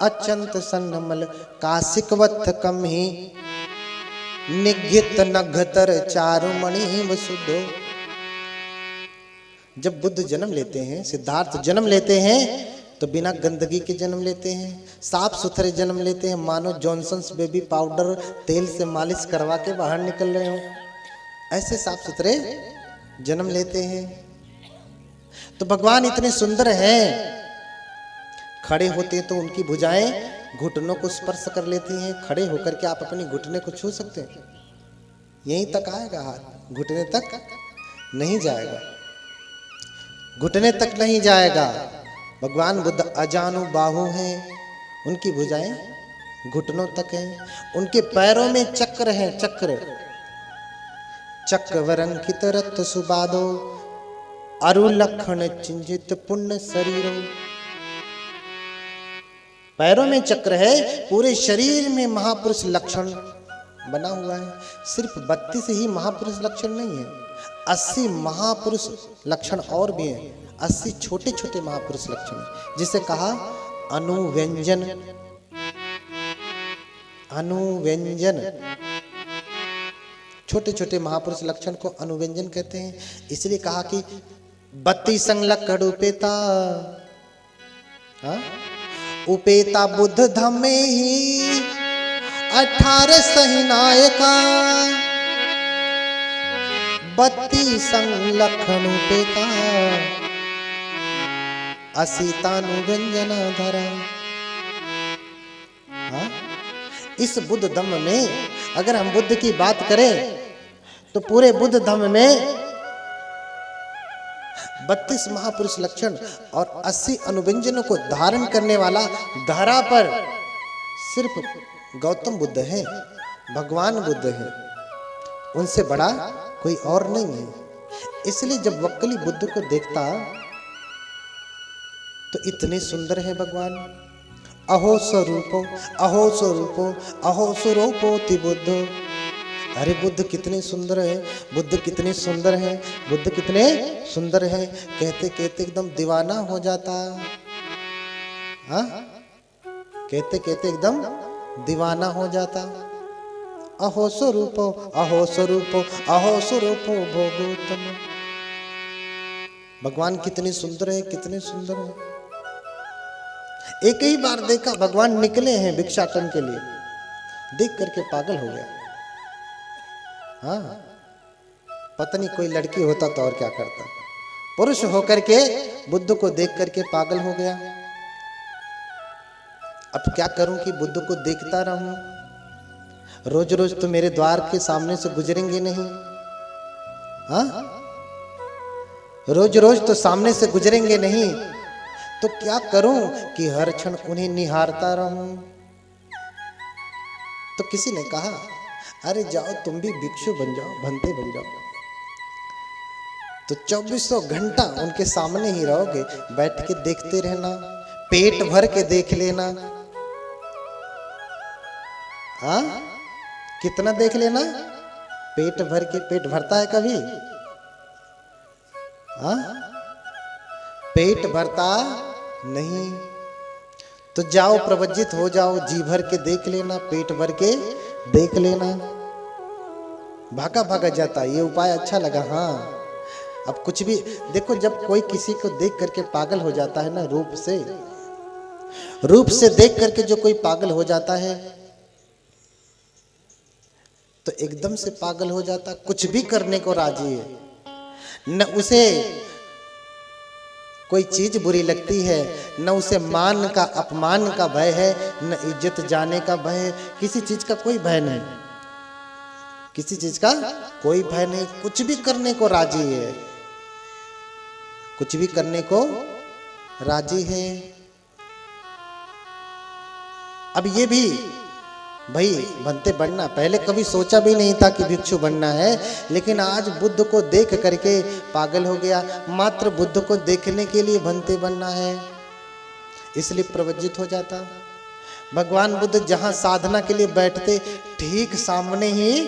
अचंत सन्नमल कासिकवत्थ कम ही निघित नघतर चारुमणि वसुदो। जब बुद्ध जन्म लेते हैं, सिद्धार्थ जन्म लेते हैं तो बिना गंदगी के जन्म लेते हैं, साफ सुथरे जन्म लेते हैं, मानो जॉनसन्स बेबी पाउडर तेल से मालिश करवा के बाहर निकल रहे हो, ऐसे साफ सुथरे जन्म लेते हैं। तो भगवान इतने सुंदर हैं, खड़े होते तो उनकी भुजाएं घुटनों को स्पर्श कर लेती हैं। खड़े होकर के आप अपनी घुटने को छू सकते हैं? यहीं तक आएगा हाथ, घुटने तक नहीं जाएगा, घुटने तक नहीं जाएगा। भगवान बुद्ध अजानु बाहु हैं, उनकी भुजाएं घुटनों तक हैं। उनके पैरों में चक्र हैं, चक्र चक्रवरंकित रत्न सुबादो अरु लखन चिंजित पुण्य शरीरो। पैरों में चक्र है, पूरे शरीर में महापुरुष लक्षण बना हुआ है। सिर्फ 32 ही महापुरुष लक्षण नहीं है, 80 महापुरुष लक्षण और भी हैं। 80 छोटे छोटे महापुरुष लक्षण है, जिसे कहा अनुव्यंजन। अनुव्यंजन, छोटे छोटे महापुरुष लक्षण को अनुव्यंजन कहते हैं। इसलिए कहा कि 32 संलक्कड़ उपेता, उपेता बुद्ध धम्मे ही 18 सहिनायका। 32 संलक्षण उपेता असीतानुव्यंजना धरा। इस बुद्ध धम्म में अगर हम बुद्ध की बात करें तो पूरे बुद्ध धम्म में 32 महापुरुष लक्षण और 80 अनुव्यंजनों को धारण करने वाला धरा पर सिर्फ गौतम बुद्ध है, भगवान बुद्ध है, उनसे बड़ा कोई और नहीं है। इसलिए जब वक्कली बुद्ध को देखता तो इतने सुंदर है भगवान। अहो स्वरूपो, अहो स्वरूपो, अहो स्वरूपोति बुद्ध। अरे बुद्ध कितने सुंदर है, बुद्ध कितने सुंदर है, बुद्ध कितने सुंदर है, कहते कहते एकदम दीवाना हो जाता। हाँ, कहते कहते एकदम दीवाना हो जाता। अहो स्वरूपो, अहो स्वरूपो, अहो स्वरूपो भोगोत्तम। भगवान कितने सुंदर है, कितने सुंदर है। एक ही बार देखा, भगवान निकले हैं भिक्षाटन के लिए, देख करके पागल हो गया। हाँ, पत्नी कोई लड़की होता तो और क्या करता। पुरुष होकर के बुद्ध को देख करके पागल हो गया। अब क्या करूं कि बुद्ध को देखता रहूं, रोज रोज तो मेरे द्वार के सामने से गुजरेंगे नहीं। हाँ, रोज रोज तो सामने से गुजरेंगे नहीं, तो क्या करूं कि हर क्षण उन्हें निहारता रहूं। तो किसी ने कहा, अरे जाओ तुम भी भिक्षु बन जाओ, भंते बन जाओ, तो 2400 घंटा उनके सामने ही रहोगे, बैठ के देखते रहना, पेट भर के देख लेना। हाँ, कितना देख लेना? पेट भर के। पेट भरता है कभी? हाँ, पेट भरता नहीं। तो जाओ प्रवज्जित हो जाओ, जी भर के देख लेना, पेट भर के देख लेना। भागा भागा जाता। ये उपाय अच्छा लगा। हाँ, अब कुछ भी देखो, जब कोई किसी को देख करके पागल हो जाता है ना, रूप से देख करके जो कोई पागल हो जाता है तो एकदम से पागल हो जाता, कुछ भी करने को राजी है। न उसे कोई चीज बुरी लगती है, न उसे मान का अपमान का भय है, न इज्जत जाने का भय है। किसी चीज का कोई भय नहीं, किसी चीज का कोई भय नहीं, कुछ भी करने को राजी है, कुछ भी करने को राजी है। अब ये भी भाई बनते बनना, पहले कभी सोचा भी नहीं था कि भिक्षु बनना है, लेकिन आज बुद्ध को देख करके पागल हो गया। मात्र बुद्ध को देखने के लिए बनते बनना है, इसलिए प्रवज्जित हो जाता। भगवान बुद्ध जहां साधना के लिए बैठते, ठीक सामने ही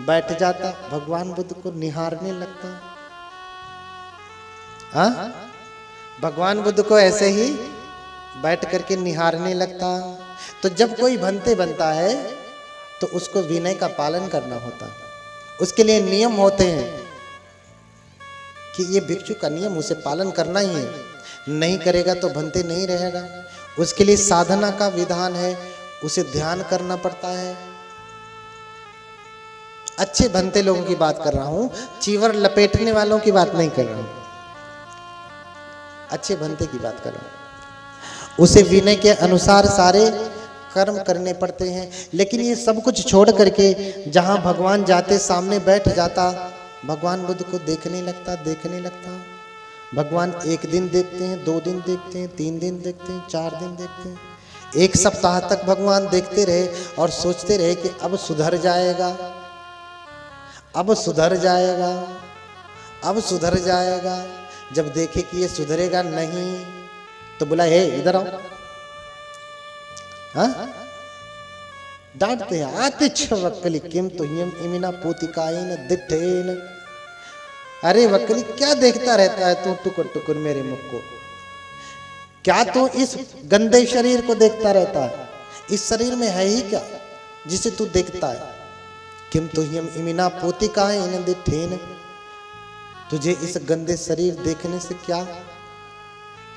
बैठ जाता, भगवान बुद्ध को निहारने लगता। हाँ, भगवान बुद्ध को ऐसे ही बैठ करके निहारने लगता। तो जब कोई भंते बनता है तो उसको विनय का पालन करना होता, उसके लिए नियम होते हैं कि ये भिक्षु का नियम उसे पालन करना ही है, नहीं करेगा तो भंते नहीं रहेगा। उसके लिए साधना का विधान है, उसे ध्यान करना पड़ता है। अच्छे भंते लोगों की बात कर रहा हूं, चीवर लपेटने वालों की बात नहीं कर रहा हूं, अच्छे भंते की बात कर रहा हूं। उसे विनय के अनुसार सारे कर्म करने पड़ते हैं। लेकिन ये सब कुछ छोड़ करके जहां भगवान जाते सामने बैठ जाता, भगवान बुद्ध को देखने लगता। भगवान एक दिन देखते हैं, 2 दिन देखते हैं, 3 दिन देखते हैं, 4 दिन देखते हैं, 1 सप्ताह तक भगवान देखते रहे और सोचते रहे कि अब सुधर जाएगा, अब सुधर जाएगा, अब सुधर जाएगा। जब देखे कि ये सुधरेगा नहीं तो बोला, हे इधर आओ। हाँ, डांटते हैं, आते वक्कली किम तो इमिना पोतिकाइन दिठेन। अरे वक्कली क्या देखता रहता है तू टुकुर टुकुर मेरे मुख को? क्या तू इस गंदे शरीर को देखता रहता है? इस शरीर में है ही क्या जिसे तू देखता है? किम तो इमिना पोतिकाइन दिठेन। तुझे इस गंदे शरीर देखने से क्या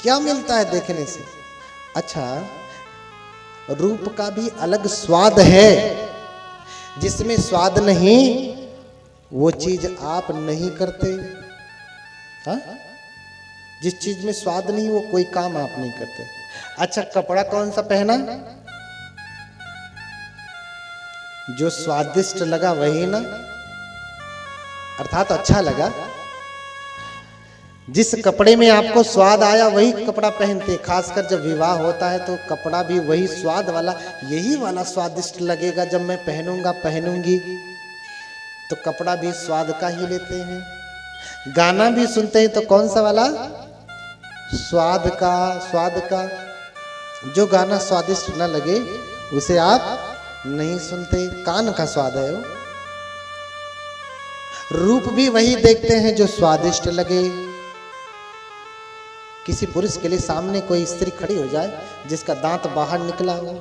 क्या मिलता है देखने से? अच्छा, रूप का भी अलग स्वाद है, जिसमें स्वाद नहीं वो चीज आप नहीं करते। हा? जिस चीज में स्वाद नहीं वो कोई काम आप नहीं करते। अच्छा, कपड़ा कौन सा पहना? जो स्वादिष्ट लगा वही ना, अर्थात अच्छा लगा। जिस कपड़े में आपको स्वाद आया वही कपड़ा पहनते। खासकर जब विवाह होता है तो कपड़ा भी वही स्वाद वाला, यही वाला स्वादिष्ट लगेगा जब मैं पहनूंगा पहनूंगी, तो कपड़ा भी स्वाद का ही लेते हैं। गाना भी सुनते हैं तो कौन सा वाला? स्वाद का, स्वाद का। जो गाना स्वादिष्ट ना लगे उसे आप नहीं सुनते, कान का स्वाद है वो। रूप भी वही देखते हैं जो स्वादिष्ट लगे। किसी पुरुष के लिए सामने कोई स्त्री खड़ी हो जाए जिसका दांत बाहर निकला हो,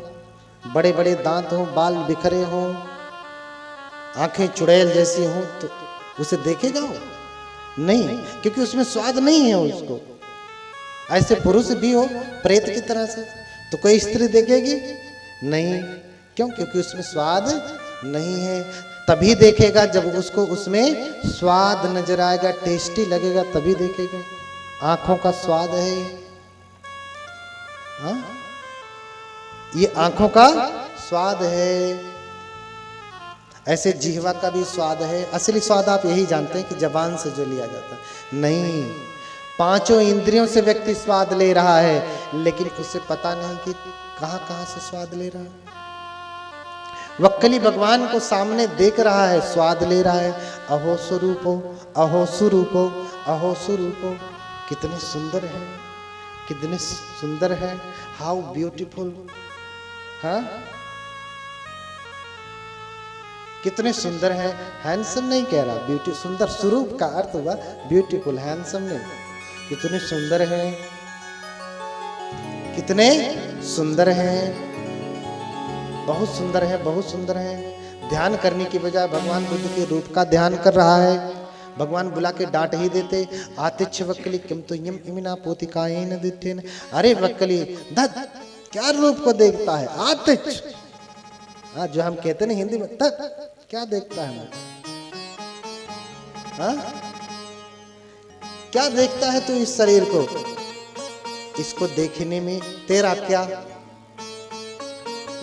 बड़े बड़े दांत हो, बाल बिखरे हो, आंखें चुड़ैल जैसी हो, तो उसे देखेगा वो नहीं, क्योंकि उसमें स्वाद नहीं है उसको। ऐसे पुरुष भी हो प्रेत की तरह से तो कोई स्त्री देखेगी नहीं, क्यों? क्योंकि उसमें स्वाद नहीं है। तभी देखेगा जब उसको उसमें स्वाद नजर आएगा, टेस्टी लगेगा, तभी देखेगा। आंखों का स्वाद है हाँ? ये आंखों का स्वाद है। ऐसे जिह्वा का भी स्वाद है। असली स्वाद आप यही जानते हैं कि जबान से जो लिया जाता है, नहीं, 5 इंद्रियों से व्यक्ति स्वाद ले रहा है, लेकिन उसे पता नहीं कि कहां कहां से स्वाद ले रहा है। वक्कली भगवान को सामने देख रहा है, स्वाद ले रहा है। अहो स्वरूपो, अहो स्वरूपो, अहो स्वरूपो, कितने सुंदर है, कितने सुंदर है, हाउ ब्यूटीफुल। हाँ, कितने सुंदर है। हैंडसम नहीं कह रहा, ब्यूटी, सुंदर। स्वरूप का अर्थ हुआ ब्यूटीफुल, हैंडसम नहीं। कितने सुंदर है, कितने सुंदर हैं, बहुत सुंदर है, बहुत सुंदर है। ध्यान करने की बजाय भगवान बुद्ध के रूप का ध्यान कर रहा है। भगवान बुला के डांट ही देते, आतिच्छ वक्कली किम तो यम इमिना पोतिकायेन दिठेन। अरे वक्कली, धत क्या रूप को देखता है? आतिच्छ, हाँ, जो हम कहते ना हिंदी में, धत क्या देखता है? हाँ, क्या देखता है तू इस शरीर को? इसको देखने में तेरा क्या?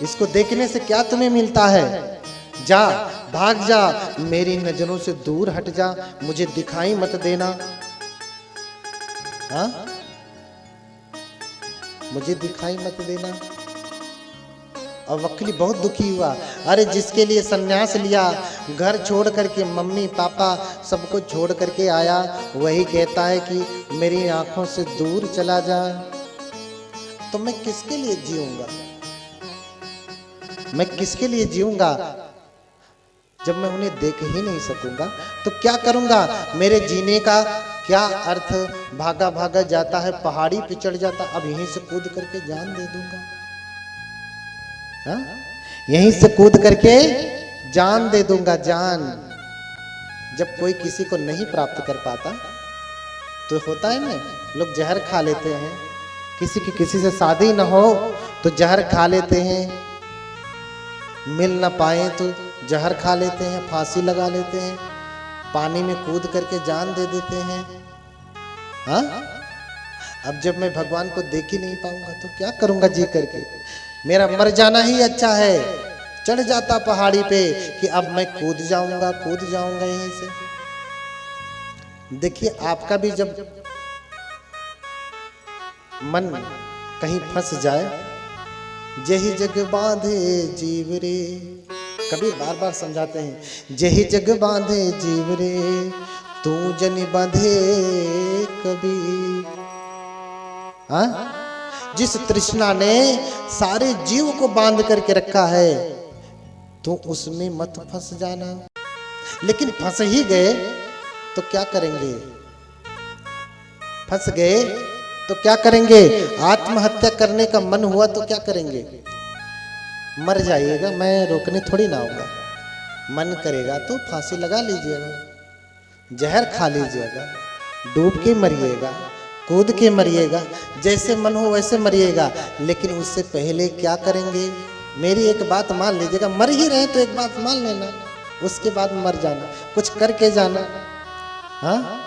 इसको देखने से क्या तुम्हें मिलता है? जा, भाग जा, मेरी नजरों से दूर हट जा, मुझे दिखाई मत देना। हाँ, मुझे दिखाई मत देना। और वक्कली बहुत दुखी हुआ। अरे जिसके लिए सन्यास लिया, घर छोड़ करके, मम्मी पापा सबको छोड़ करके आया, वही कहता है कि मेरी आंखों से दूर चला जा, तो मैं किसके लिए जीऊंगा? मैं किसके लिए जीऊंगा जब मैं उन्हें देख ही नहीं सकूंगा? तो क्या करूंगा? मेरे जीने का क्या अर्थ, भागा भागा जाता है, पहाड़ी पे चढ़ जाता, अब यहीं से कूद करके जान दे दूंगा। हाँ? यहीं से कूद करके जान दे दूंगा, जान। जब कोई किसी को नहीं प्राप्त कर पाता तो होता है ना, लोग जहर खा लेते हैं। किसी की किसी से शादी ना हो तो जहर खा लेते हैं, मिल ना पाए तो जहर खा लेते हैं, फांसी लगा लेते हैं, पानी में कूद करके जान दे देते हैं। हाँ? अब जब मैं भगवान को देख ही नहीं पाऊंगा तो क्या करूंगा जी करके? मेरा मर जाना ही अच्छा है। चढ़ जाता पहाड़ी पे कि अब मैं कूद जाऊंगा यहीं से। देखिए, आपका भी जब मन कहीं फंस जाए, जही जग बांधे जीव रे, कभी बार बार समझाते हैं, जही जग बांधे जीव रे, तू जन बांधे कभी। हाँ? जिस तृष्णा ने सारे जीव को बांध करके रखा है, तो उसमें मत फंस जाना। लेकिन फंस ही गए तो क्या करेंगे? फंस गए तो क्या करेंगे? आत्महत्या करने का मन हुआ तो क्या करेंगे? मर जाइएगा, मैं रोकने थोड़ी ना आऊंगा। मन करेगा तो फांसी लगा लीजिएगा, जहर खा लीजिएगा, डूब के मरिएगा, कूद के मरिएगा, जैसे मन हो वैसे मरिएगा। लेकिन उससे पहले क्या करेंगे? मेरी एक बात मान लीजिएगा, मर ही रहे तो एक बात मान लेना, उसके बाद मर जाना, कुछ करके जाना। हाँ?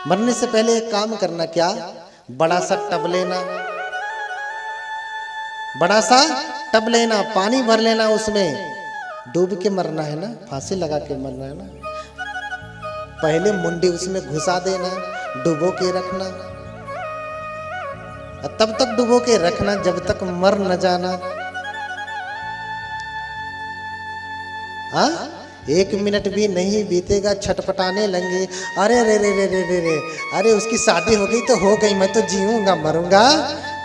मरने से पहले एक काम करना, क्या? बड़ा सा टब लेना, बड़ा सा टब लेना, पानी भर लेना, उसमें डूब के मरना है ना, फांसी लगा के मरना है ना। पहले मुंडी उसमें घुसा देना, डुबो के रखना, तब तक डुबो के रखना जब तक मर न जाना। हाँ? 1 मिनट भी नहीं बीतेगा, छटपटाने लगे, अरे रे रे रे रे रे रे, अरे उसकी शादी हो गई तो हो गई, मैं तो जीऊंगा मरूंगा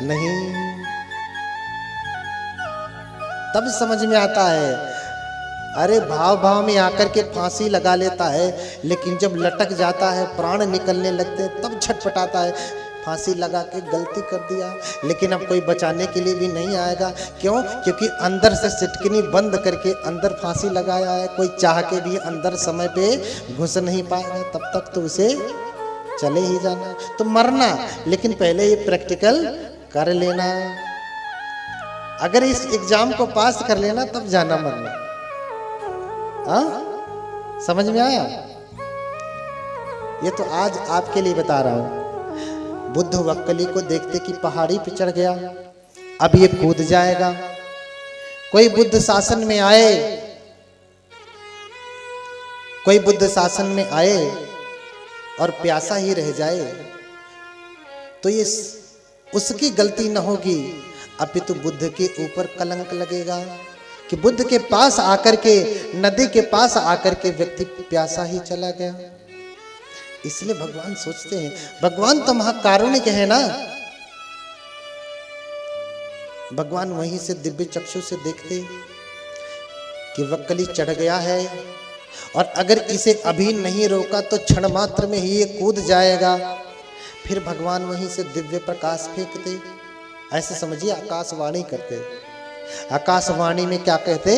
नहीं। तब समझ में आता है। अरे भाव भाव में आकर के फांसी लगा लेता है, लेकिन जब लटक जाता है, प्राण निकलने लगते हैं, तब छटपटाता है, फांसी लगा के गलती कर दिया। लेकिन अब कोई बचाने के लिए भी नहीं आएगा। क्यों? क्योंकि अंदर से सिटकनी बंद करके अंदर फांसी लगाया है। कोई चाह के भी अंदर समय पे घुस नहीं पाएगा, तब तक तो उसे चले ही जाना। तो मरना, लेकिन पहले ये प्रैक्टिकल कर लेना। अगर इस एग्जाम को पास कर लेना तब जाना मरना। हाँ? समझ में आया? ये तो आज आपके लिए बता रहा हूं। बुद्ध वक्कली को देखते कि पहाड़ी पे चढ़ गया, अब ये कूद जाएगा। कोई बुद्ध शासन में आए, कोई बुद्ध शासन में आए और प्यासा ही रह जाए तो ये उसकी गलती न होगी, अपितु बुद्ध के ऊपर कलंक लगेगा कि बुद्ध के पास आकर के, नदी के पास आकर के व्यक्ति प्यासा ही चला गया। इसलिए भगवान सोचते हैं, भगवान तो महाकारुणिक है ना। भगवान वहीं से दिव्य चक्षु से देखते कि वक्कली चढ़ गया है और अगर इसे अभी नहीं रोका तो क्षण मात्र में ही ये कूद जाएगा। फिर भगवान वहीं से दिव्य प्रकाश फेंकते। ऐसे समझिए, आकाशवाणी करते। आकाशवाणी में क्या कहते?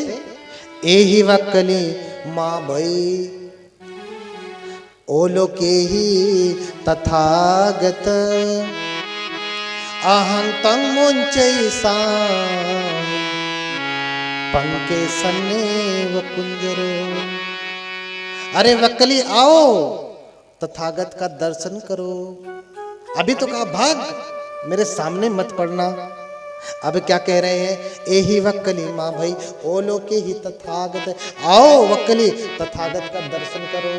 एहि वक्कली माँ भई ओलोके ही तथागत अहं तं मुंचैसा पंके सन्नेव कुंजरो। अरे वक्कली आओ, तथागत का दर्शन करो। अभी तो कहा भाग, मेरे सामने मत पड़ना। अब क्या कह रहे हैं? एही वक्कली माँ भाई ओलोके ही तथागत, आओ वक्कली तथागत का दर्शन करो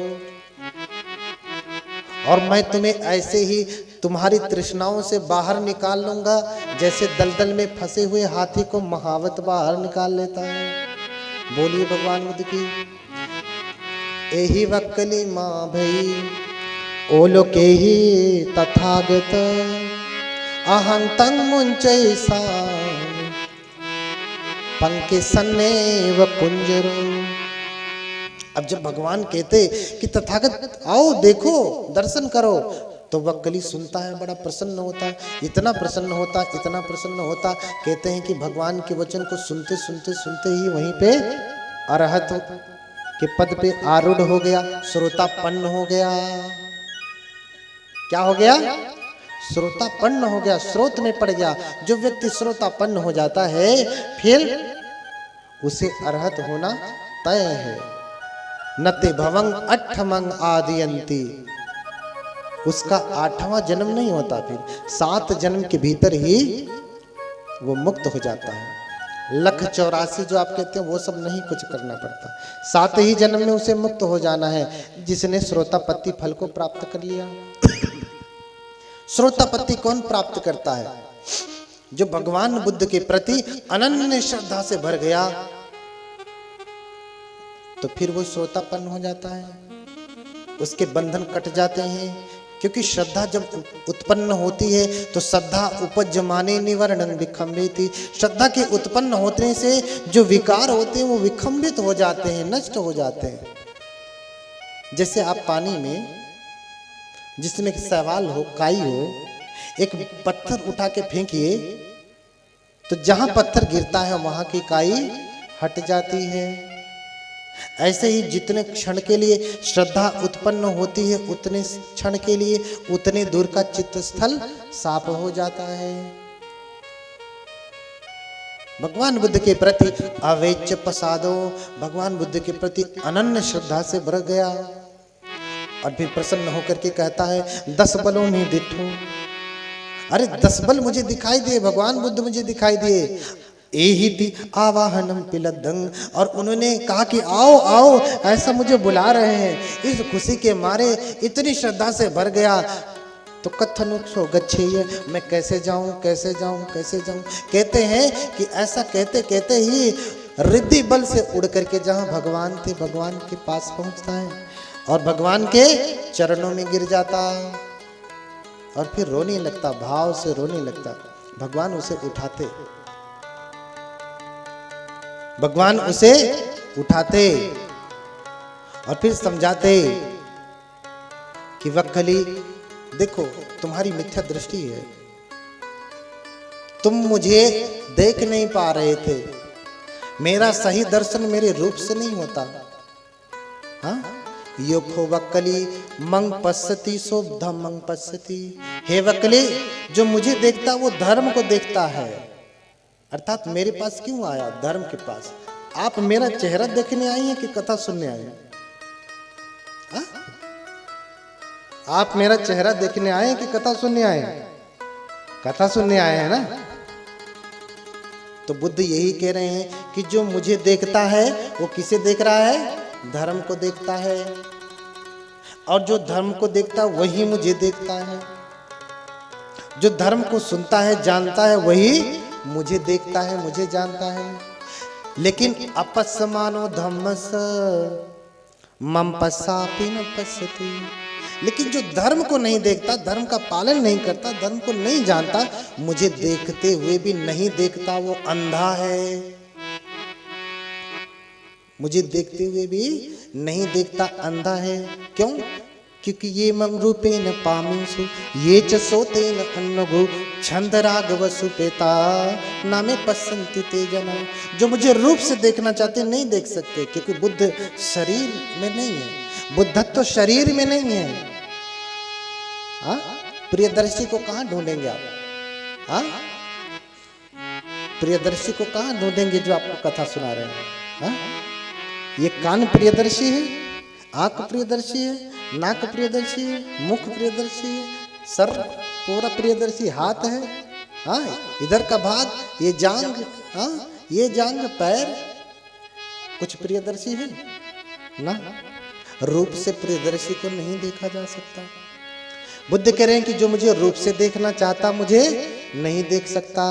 और मैं तुम्हें ऐसे ही तुम्हारी तृष्णाओं से बाहर निकाल लूंगा, जैसे दलदल में फंसे हुए हाथी को महावत बाहर निकाल लेता है। बोलिए भगवान बुद्ध की। एही वक्कली माँ भई ओलोके ही तथागत अहं तं मुंचैसा पंके सन्नेव कुंजरो। अब जब भगवान कहते कि तथागत आओ देखो दर्शन करो, तो वक्कली सुनता है, बड़ा प्रसन्न होता है, इतना प्रसन्न होता, इतना प्रसन्न होता, कहते हैं कि भगवान के वचन को सुनते सुनते सुनते ही वहीं पे अरहत के पद पे आरूढ़ हो गया, श्रोतापन्न हो गया। क्या हो गया? श्रोतापन्न हो गया, स्रोत में पड़ गया। जो व्यक्ति श्रोतापन्न हो जाता है फिर उसे अरहत होना तय है। नते भवंग अठमंग आदियंती, उसका 8वां जन्म नहीं होता, फिर 7 जन्म के भीतर ही वो मुक्त हो जाता है। 1,84,000 जो आप कहते हैं वो सब नहीं कुछ करना पड़ता, 7 ही जन्म में उसे मुक्त हो जाना है, जिसने श्रोतापत्ति फल को प्राप्त कर लिया। श्रोतापत्ति कौन प्राप्त करता है? जो भगवान बुद्ध के प्रति अनन्य श्रद्धा से भर गया, तो फिर वो श्रोतापन्न हो जाता है, उसके बंधन कट जाते हैं। क्योंकि श्रद्धा जब उत्पन्न होती है तो श्रद्धा उपजमाने निवर्णन विखंबित, श्रद्धा के उत्पन्न होने से जो विकार होते हैं वो विखंबित हो जाते हैं, नष्ट हो जाते हैं। जैसे आप पानी में जिसमें सवाल हो, काई हो, एक पत्थर उठा के फेंकिए तो जहां पत्थर गिरता है वहां की काई हट जाती है। ऐसे ही जितने क्षण के लिए श्रद्धा उत्पन्न होती है उतने क्षण के लिए उतने दूर का चित्त स्थल साफ हो जाता है। भगवान बुद्ध के प्रति अवेच्य प्रसादो, भगवान बुद्ध के प्रति अनन्य श्रद्धा से भर गया और फिर प्रसन्न होकर के कहता है 10 बलों में दिठो, अरे 10 बल मुझे दिखाई दिए, भगवान बुद्ध मुझे दिखाई दिए। एहि आवाहनम पिलदंग, और उन्होंने कहा कि आओ आओ, ऐसा मुझे बुला रहे हैं। इस खुशी के मारे इतनी श्रद्धा से भर गया तो कथनुक्षो गच्छेय, मैं कैसे जाऊं कैसे जाऊं कैसे जाऊं। कहते हैं कि ऐसा कहते कहते ही रिद्धि बल से उड़ करके जहां भगवान थे भगवान के पास पहुंचता है और भगवान के चरणों में गिर जाता और फिर रोने लगता, भाव से रोने लगता। भगवान उसे उठाते, भगवान उसे उठाते और फिर समझाते कि वक्कली देखो तुम्हारी मिथ्या दृष्टि है, तुम मुझे देख नहीं पा रहे थे, मेरा सही दर्शन मेरे रूप से नहीं होता। हाँ, योखो वक्कली मंग पश्यति सो धम्मं पश्यति, हे वक्कली जो मुझे देखता वो धर्म को देखता है। अर्थात मेरे पास क्यों आया? धर्म के पास। आप मेरा चेहरा देखने आई हैं कि कथा सुनने आए हैं? आप मेरा चेहरा देखने आए हैं कि कथा सुनने आए हैं? कथा सुनने आए हैं ना। तो बुद्ध यही कह रहे हैं कि जो मुझे देखता है वो किसे देख रहा है? धर्म को देखता है, और जो धर्म को देखता है वही मुझे देखता है। जो धर्म को सुनता है जानता है वही मुझे देखता है, मुझे जानता है। लेकिन अपस्मानो धम्मस मम पश्यापि न पश्यति, लेकिन जो धर्म को नहीं देखता, धर्म का पालन नहीं करता, धर्म को नहीं जानता, मुझे देखते हुए भी नहीं देखता, वो अंधा है। मुझे देखते हुए भी नहीं देखता, अंधा है। क्यों? क्योंकि ये मम रूपेण पामीसु ये च सोतेन अन्नगु छंद राघव सुपेता नामे पश्यन्ति ते जना। जो मुझे रूप से देखना चाहते नहीं देख सकते, क्योंकि बुद्ध शरीर में नहीं है, बुद्धत्व शरीर में नहीं है। हाँ, प्रियदर्शी को कहाँ ढूंढेंगे आप? हाँ, प्रियदर्शी को कहाँ ढूंढेंगे जो आपको कथा सुना रहे हैं? हाँ, ये कान प्रियदर्शी है, आंख प्रियदर्शी है, नाक प्रियदर्शी है, मुख प्रियदर्शी है, सर पूरा प्रियदर्शी, हाथ है, हाँ इधर का भाग, ये जांग, हाँ ये जांग, पैर, कुछ प्रियदर्शी है ना। रूप से प्रियदर्शी को नहीं देखा जा सकता। बुद्ध कह रहे हैं कि जो मुझे रूप से देखना चाहता मुझे नहीं देख सकता।